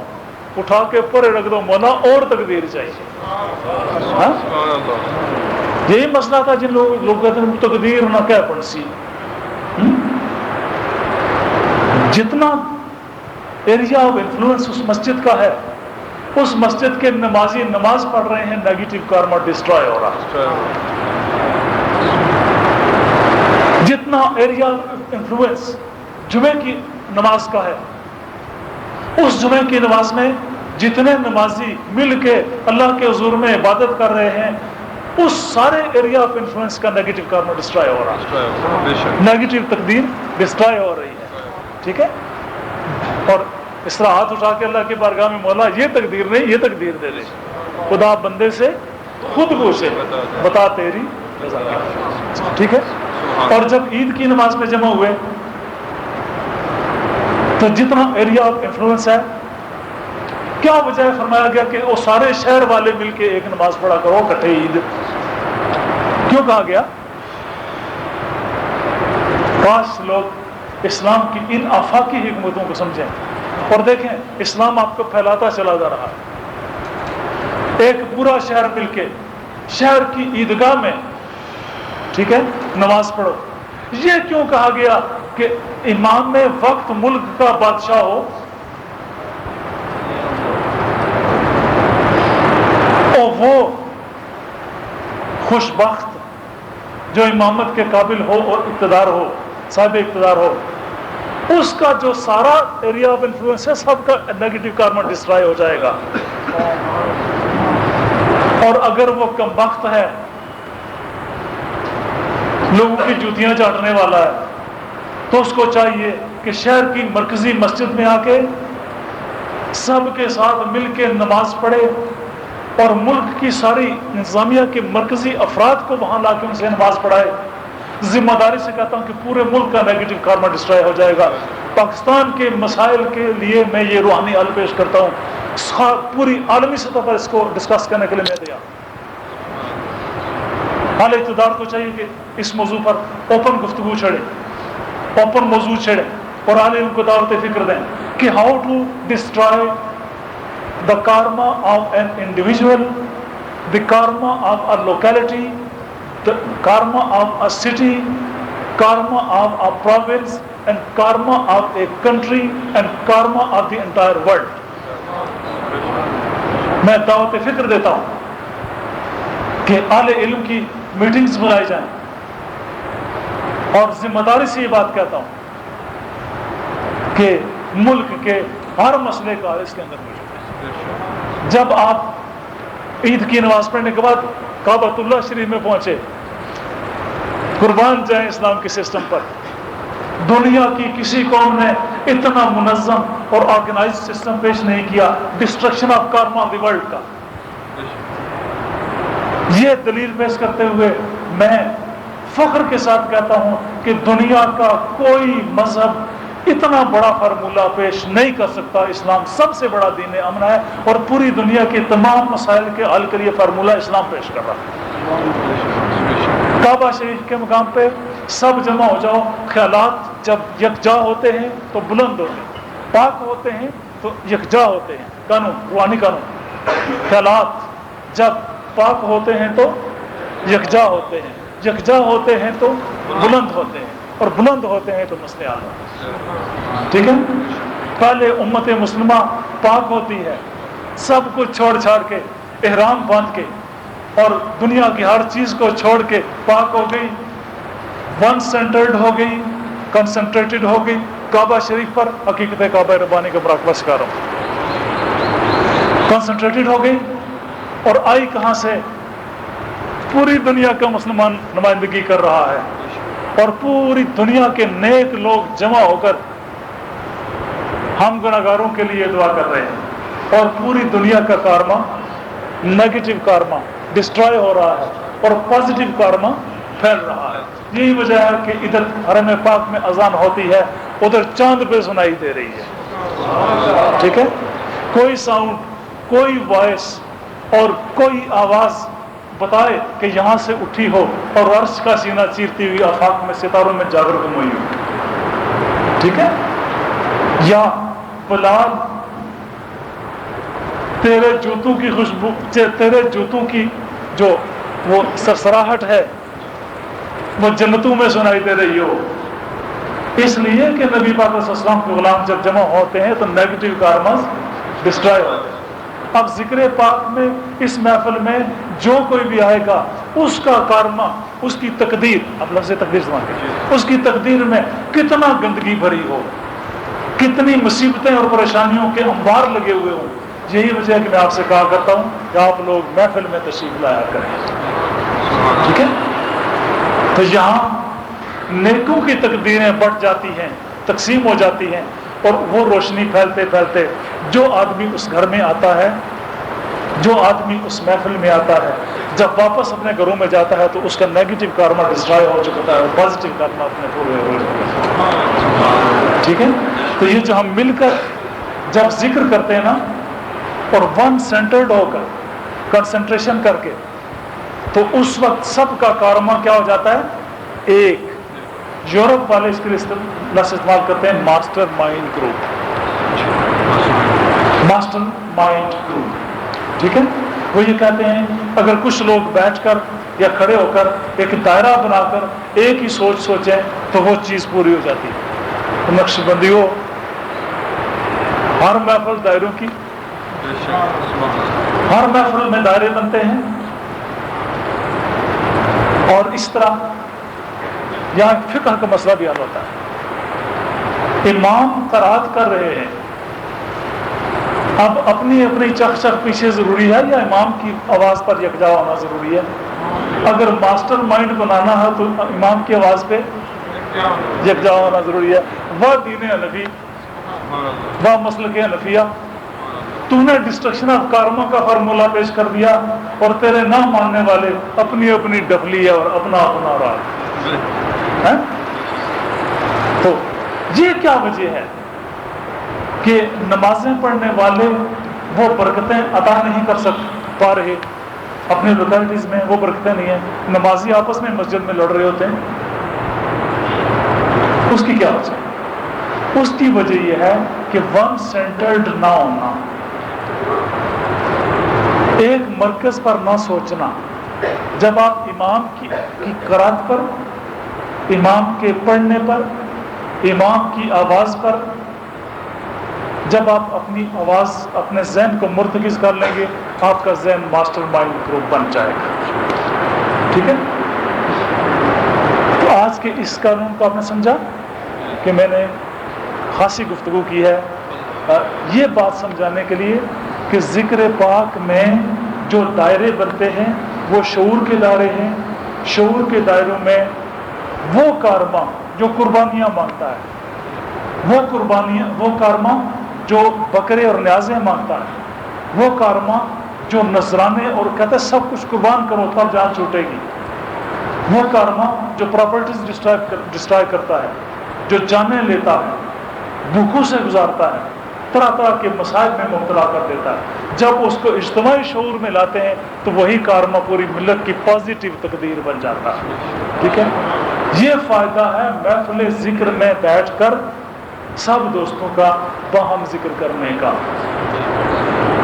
اٹھا کے پرے رکھ دو، مولا اور تقدیر چاہیے۔ ہاں؟ یہی مسئلہ تھا جن لوگ کہتے ہیں تقدیر نہ کہہ پڑسی، جتنا ایریا آف انفلوئنس اس مسجد کا ہے، اس مسجد کے نمازی نماز پڑھ رہے ہیں، نیگیٹو کارما ڈسٹرائے ہو رہا۔ جتنا ایریا آف انفلوئنس جمعے کی نماز کا ہے، اس جمعے کی نماز میں جتنے نمازی مل کے اللہ کے حضور میں عبادت کر رہے ہیں، اس سارے ایریا آف انفلوئنس کا نیگیٹو کارما ڈسٹرائے ہو رہا، نیگیٹو تقدیر ڈسٹرائے ہو رہی ہے، ٹھیک ہے؟ اور اس طرح ہاتھ اٹھا کے اللہ کی بارگاہ میں، مولا یہ تقدیر نہیں، یہ تقدیر دے دے، خدا بندے سے خود پوچھے، بتا تیری ٹھیک ہے. اور جب عید کی نماز میں جمع ہوئے تو جتنا ایریا آف انفلوئنس ہے, کیا وجہ فرمایا گیا کہ وہ سارے شہر والے مل کے ایک نماز پڑھا کرو اکٹھے عید؟ کیوں کہا گیا؟ کاش لوگ اسلام کی ان آفاقی حکمتوں کو سمجھیں اور دیکھیں اسلام آپ کو پھیلاتا چلا جا رہا ہے. ایک پورا شہر مل کے شہر کی عیدگاہ میں, ٹھیک ہے, نماز پڑھو. یہ کیوں کہا گیا کہ امام وقت ملک کا بادشاہ ہو اور وہ خوش بخت جو امامت کے قابل ہو اور اقتدار ہو, صاحب اقتدار ہو, اس کا جو سارا ایریا آف انفلوئنس ہے سب کا نیگیٹو کارما ڈسٹرائے ہو جائے گا. اور اگر وہ کم بخت ہے, لوگوں کی جوتیاں چاٹنے والا ہے, تو اس کو چاہیے کہ شہر کی مرکزی مسجد میں آ کے سب کے ساتھ مل کے نماز پڑھے اور ملک کی ساری انتظامیہ کے مرکزی افراد کو وہاں لا کے ان سے نماز پڑھائے. ذمہ داری سے کہتا ہوں کہ پورے ملک کا نیگیٹو کارما ڈسٹرائے ہو جائے گا. پاکستان کے مسائل کے لیے میں یہ روحانی حل پیش کرتا ہوں, پوری عالمی سطح پر اس کو ڈسکس کرنے کے لیے میں تیار. اعلی اقتدار کو چاہیے کہ اس موضوع پر اوپن گفتگو چھڑے, اوپن موضوع چھڑے اور عالم کو دعوت فکر دیں کہ how to destroy the karma of an individual, the karma of a locality, the karma of a city, karma of a province, and karma of a country, and karma of the entire world. میں دعوت فکر دیتا ہوں کہ اہل علم کی meetings بنائی جائیں اور ذمہ داری سے یہ بات کہتا ہوں کہ ملک کے ہر مسئلے کا اس کے اندر موجود ہے. جب آپ عید کی نماز پڑھنے کے بعد کعبۃ اللہ شریف میں پہنچے, قربان جائیں اسلام کے سسٹم پر, دنیا کی کسی قوم نے اتنا منظم اور آرگنائز سسٹم پیش نہیں کیا destruction of karma of the world کا. یہ دلیل پیش کرتے ہوئے میں فخر کے ساتھ کہتا ہوں کہ دنیا کا کوئی مذہب اتنا بڑا فارمولہ پیش نہیں کر سکتا. اسلام سب سے بڑا دین امن ہے اور پوری دنیا کے تمام مسائل کے حل کے لیے فارمولہ اسلام پیش کر رہا ہے. کعبہ شریف کے مقام پہ سب جمع ہو جاؤ. خیالات جب یکجا ہوتے ہیں تو بلند ہوتے ہیں, پاک ہوتے ہیں تو یکجا ہوتے ہیں. قانون, روحانی قانون. خیالات جب پاک ہوتے ہیں تو یکجا ہوتے ہیں, یکجا ہوتے ہیں تو بلند ہوتے ہیں, اور بلند ہوتے ہیں تو مسئلے حل ہوتے ہیں. ٹھیک ہے. پہلے امت مسلمہ پاک ہوتی ہے, سب کچھ چھوڑ چھاڑ کے احرام باندھ کے اور دنیا کی ہر چیز کو چھوڑ کے پاک ہو گئی, ون سینٹرڈ ہو گئی, کنسنٹریٹڈ ہو گئی کعبہ شریف پر. حقیقت کعبہ ربانی کا مراقبہ سکھا رہا ہوں. کنسنٹریٹڈ ہو گئی اور آئی کہاں سے؟ پوری دنیا کا مسلمان نمائندگی کر رہا ہے اور پوری دنیا کے نیک لوگ جمع ہو کر ہم گناہگاروں کے لیے دعا کر رہے ہیں اور پوری دنیا کا کارما, نیگیٹو کارما ڈسٹرائے ہو رہا ہے اور پازیٹیو کارما پھیل رہا ہے. یہی وجہ ہے کہ ادھر حرم پاک میں اذان ہوتی ہے, ادھر چاند پہ سنائی دے رہی ہے. ٹھیک ہے. کوئی ساؤنڈ, کوئی وائس اور کوئی آواز بتائے کہ یہاں سے اٹھی ہو اور عرش کا سینہ چیرتی ہوئی آفاق میں ستاروں میں جاگر گم ہوئی ہو. ٹھیک ہے. یا بلال تیرے جوتوں کی خوشبو, تیرے جوتوں کی جو وہ سرسراہٹ ہے وہ جنتوں میں سنائی دے رہی ہو. اس لیے کہ نبی پاک صلی اللہ علیہ وسلم کے غلام جب جمع ہوتے ہیں تو نیگیٹو کارمز ڈسٹرائے ہوتے ہیں. اب ذکر پاک میں اس محفل میں جو کوئی بھی آئے گا اس کا کارما, اس کی تقدیر, اب لفظ تقدیر سمجھ کے, اس کی تقدیر میں کتنا گندگی بھری ہو, کتنی مصیبتیں اور پریشانیوں کے انبار لگے ہوئے ہوں. یہی وجہ ہے کہ میں آپ سے کہا کرتا ہوں کہ آپ لوگ محفل میں تشریف لایا کریں. ٹھیک ہے. تو یہاں نیکوں کی تقدیریں بڑھ جاتی ہیں, تقسیم ہو جاتی ہیں اور وہ روشنی پھیلتے پھیلتے جو آدمی اس گھر میں آتا ہے جو آدمی اس محفل میں آتا ہے جب واپس اپنے گھروں میں جاتا ہے تو اس کا نیگیٹو کارما ڈسٹرائے ہو چکا ہے اور پازیٹیو کارما اپنے پورے ہو چکا ہے. ٹھیک ہے. تو یہ جو ہم مل کر جب ذکر کرتے ہیں نا اور ون سینٹرڈ ہو کر کنسنٹریشن کر کے تو اس وقت سب کا کارما کیا ہو جاتا ہے ایک. یورپ والے اس کے لیے لفظ استعمال کرتے ہیں master mind group. Master mind group. ٹھیک ہے. وہ یہ کہتے ہیں اگر کچھ لوگ بیٹھ کر یا کھڑے ہو کر ایک دائرہ بنا کر ایک ہی سوچ سوچیں تو وہ چیز پوری ہو جاتی ہے. نقش بندی ہو ہر محفل دائروں کی, ہر محفل میں دائرے بنتے ہیں اور اس طرح یہاں فقہ کا مسئلہ بھی حل ہوتا ہے. امام قرات کر رہے ہیں, اب اپنی اپنی چخ چخ پیچھے ضروری ہے یا امام کی آواز پر یکجا ہونا ضروری ہے؟ اگر ماسٹر مائنڈ بنانا ہے تو امام کی آواز پہ یکجا ہونا ضروری ہے. وہ دین حنفی, وہ مسلک حنفیہ, تو نے ڈسٹرکشن آف کارما کا فارمولہ پیش کر دیا اور تیرے نہ ماننے والے اپنی اپنی ڈفلی ہے اور اپنا اپنا رہا ہے. تو یہ کیا وجہ ہے کہ نمازیں پڑھنے والے وہ برکتیں عطا نہیں کر پا رہے اپنے لوکیلٹیز میں؟ وہ برکتیں نہیں ہیں. نمازی آپس میں مسجد میں لڑ رہے ہوتے ہیں. اس کی کیا وجہ ہے؟ اس کی وجہ یہ ہے کہ ون سینٹرڈ نہ ہونا, ایک مرکز پر نہ سوچنا. جب آپ امام کی قرات پر, امام کے پڑھنے پر, امام کی آواز پر جب آپ اپنی آواز اپنے ذہن کو مرتکز کر لیں گے آپ کا ذہن ماسٹر مائنڈ گروپ بن جائے گا. ٹھیک ہے. تو آج کے اس قانون کو آپ نے سمجھا کہ میں نے خاصی گفتگو کی ہے یہ بات سمجھانے کے لیے کہ ذکر پاک میں جو دائرے بنتے ہیں وہ شعور کے دائرے ہیں. شعور کے دائروں میں وہ کارما جو قربانیاں مانگتا ہے, وہ قربانیاں, وہ کارما جو بکرے اور نیازیں مانگتا ہے, وہ کارما جو نذرانے اور کہتا ہے سب کچھ قربان کرو تب جان چھوٹے گی, وہ کارما جو پراپرٹیز ڈسٹرائے کرتا ہے, جو جانیں لیتا ہے, بھوکوں سے گزارتا ہے, طرح طرح کے مسائل میں مبتلا کر دیتا ہے. جب اس کو اجتماعی شعور میں لاتے ہیں تو وہی کارما پوری ملت کی پازیٹیو تقدیر بن جاتا ہے. ٹھیک ہے. یہ فائدہ ہے محفل ذکر میں بیٹھ کر سب دوستوں کا باہم ذکر کرنے کا.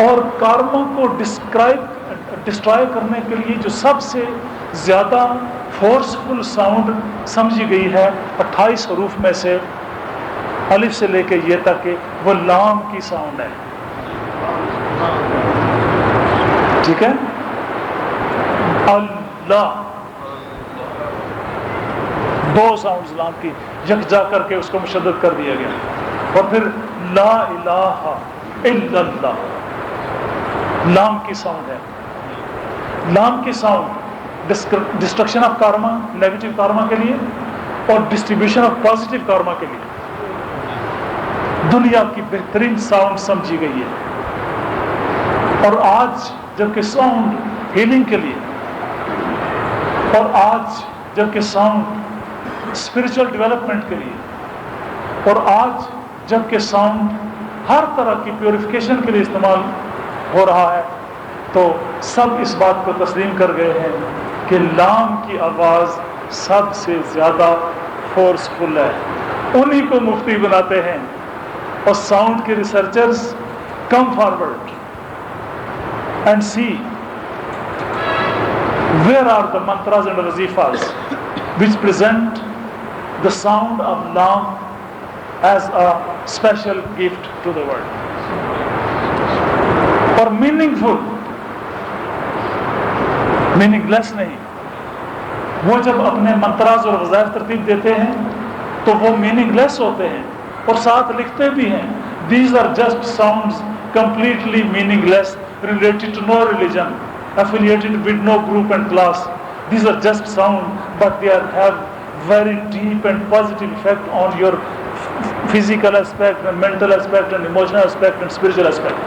اور کارما کو ڈسٹرائے کرنے کے لیے جو سب سے زیادہ فورسفل ساؤنڈ سمجھی گئی ہے 28 حروف میں سے الف سے لے کے یہ تک کہ وہ لام کی ساؤنڈ ہے. ٹھیک ہے. اللہ, دو ساؤنڈز لام کی یکجا کر کے اس کو مشدد کر دیا گیا. اور پھر لا الہ الا اللہ, لام کی ساؤنڈ ہے. لام کی sound destruction of karma, negative karma کے لیے, اور ڈسٹریبیوشن آف پازیٹیو کارما کے لیے دنیا کی بہترین ساؤنڈ سمجھی گئی ہے. اور آج جبکہ ساؤنڈ ہیلنگ کے لیے, اور آج جبکہ ساؤنڈ اسپرچل ڈیولپمنٹ کے لیے, اور آج جبکہ ساؤنڈ ہر طرح کی پیوریفیکیشن کے لیے استعمال ہو رہا ہے, تو سب اس بات کو تسلیم کر گئے ہیں کہ لام کی آواز سب سے زیادہ فورسفل ہے. انہی کو مفتی بناتے ہیں. اور ساؤنڈ کے researchers come forward and see where are the mantras and wazifas which present the sound of Lam as a special gift to the world. اور meaningful, meaningless نہیں. وہ جب اپنے منتراز اور وظائف ترتیب دیتے ہیں تو وہ meaningless ہوتے ہیں اور ساتھ لکھتے بھی ہیں these are just sounds completely meaningless, related to no religion, affiliated with no group and class. These are just sound, but they have very deep and positive effect on your physical aspect and mental aspect and emotional aspect and spiritual aspect.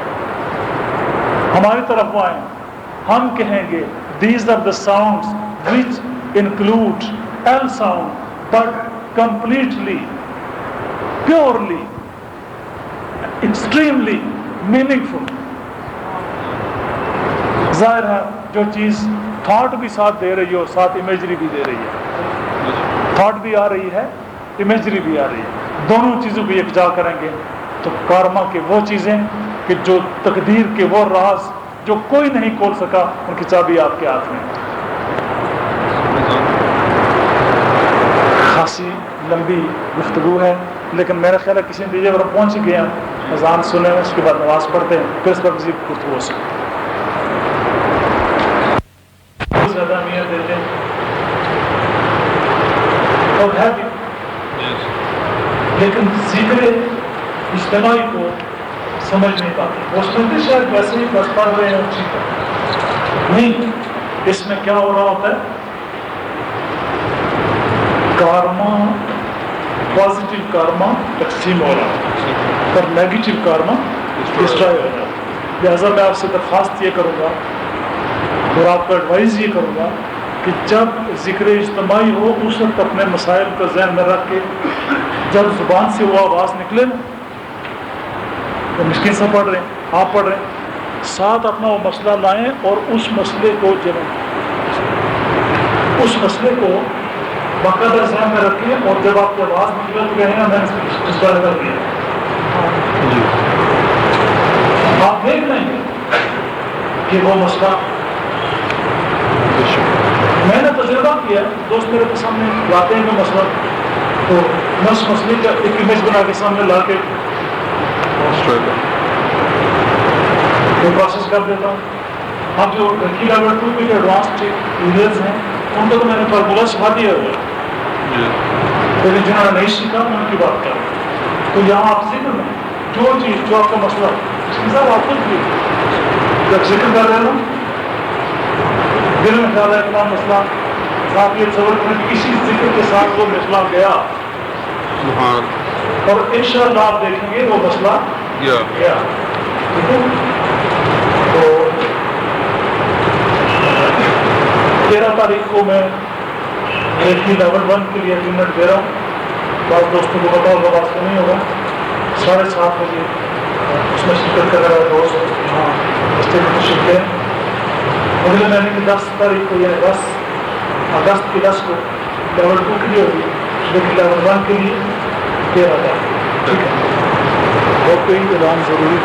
ہماری طرف وہ آئیں، ہم کہیں گے these are the sounds which include L sound but completely, purely, extremely meaningful. ظاہر ہے جو چیز تھاٹ بھی ساتھ دے رہی ہو، ساتھ امیجری بھی دے رہی ہے، تھاٹ بھی آ رہی ہے، امیجری بھی آ رہی ہے، دونوں چیزوں کو یکجا کریں گے تو کارما کے وہ چیزیں کہ جو تقدیر کے وہ راز جو کوئی نہیں کھول سکا، ان کی چابی آپ کے ہاتھ میں. خاصی لمبی گفتگو ہے لیکن میرا خیال ہے کسی نتیجے پر پہنچ گئے ہیں. اذان سنیں، اس کے بعد نماز پڑھتے ہیں، پھر اس پر مزید گفتگو سے زیادہ اہمیت دیتے ہیں اور ہے بھی، لیکن ذکر اجتماعی کو سمجھ نہیں پاتے. وہ سنتے شاید ویسے ہی بس پڑھ رہے ہیں اچھی طرح نہیں. اس میں کیا ہو رہا ہوتا ہے؟ کارما، پازیٹیو کارما تقسیم ہو رہا ہے اور نیگیٹو کارما ڈسٹرائے ہو رہا ہے. لہٰذا میں آپ سے درخواست یہ کروں گا اور آپ کو ایڈوائز یہ کروں گا کہ جب ذکر اجتماعی ہو اس وقت اپنے مسائل کو ذہن میں رکھ کے جب زبان سے وہ آواز نکلے نا، تو مشکل سے پڑھ رہے ہیں، آپ پڑھ رہے ہیں، ساتھ اپنا وہ مسئلہ لائیں اور اس مسئلے کو باقاعدہ ذہن میں رکھیں اور جب آپ کی آواز نکلے تو کہیں گے میں نے اس بارے کر دیا. آپ دیکھ لیں گے کہ وہ مسئلہ میں نے تجربہ کیا. دوست میرے کے سامنے لاتے ہیں کہ مسئلہ، تو میں اس مسئلے کا ایک امیج بنا کے سامنے لا کے پروسیس کر دیتا ہوں. اب جو لڑکی لیول 2 کے جو ایڈوانسڈ لیڈرز ہیں ان کو تو میں نے فارمولا سکھا دیا ہوا ہے، لیکن جنہوں نے نہیں سیکھا ان کی بات کریں. تو یہاں آپ ذکر میں جو چیز جو آپ کا مسئلہ اس کے ساتھ آپ خود بھی جب ذکر کر رہے ہیں دل میں خیال ہے اپنا مسئلہ آپ یہ تصور کریں کہ اسی ذکر کے ساتھ وہ مسئلہ گیا اور انشاءاللہ آپ دیکھیں گے وہ مسئلہ گیا. ٹھیک ہے. تو 13 تاریخ کو میں لیول 1 کے لیے اگریمنٹ دے رہا ہوں. بعض دوستوں کو بتاؤ ہوگا، بات نہیں ہوگا. 7:30 بجے اس میں شرکت کر رہا ہے دوست ہاں اسٹیٹ میں شرکت ہے. اگلے مہینے کی 10 تاریخ کو یا 10 اگست کی 10 کو لیول 2 کے لیے ہوگی، لیکن لیول 1 کے لیے 13 تاریخ. ٹھیک ہے. اور کوئی اعلان ضروری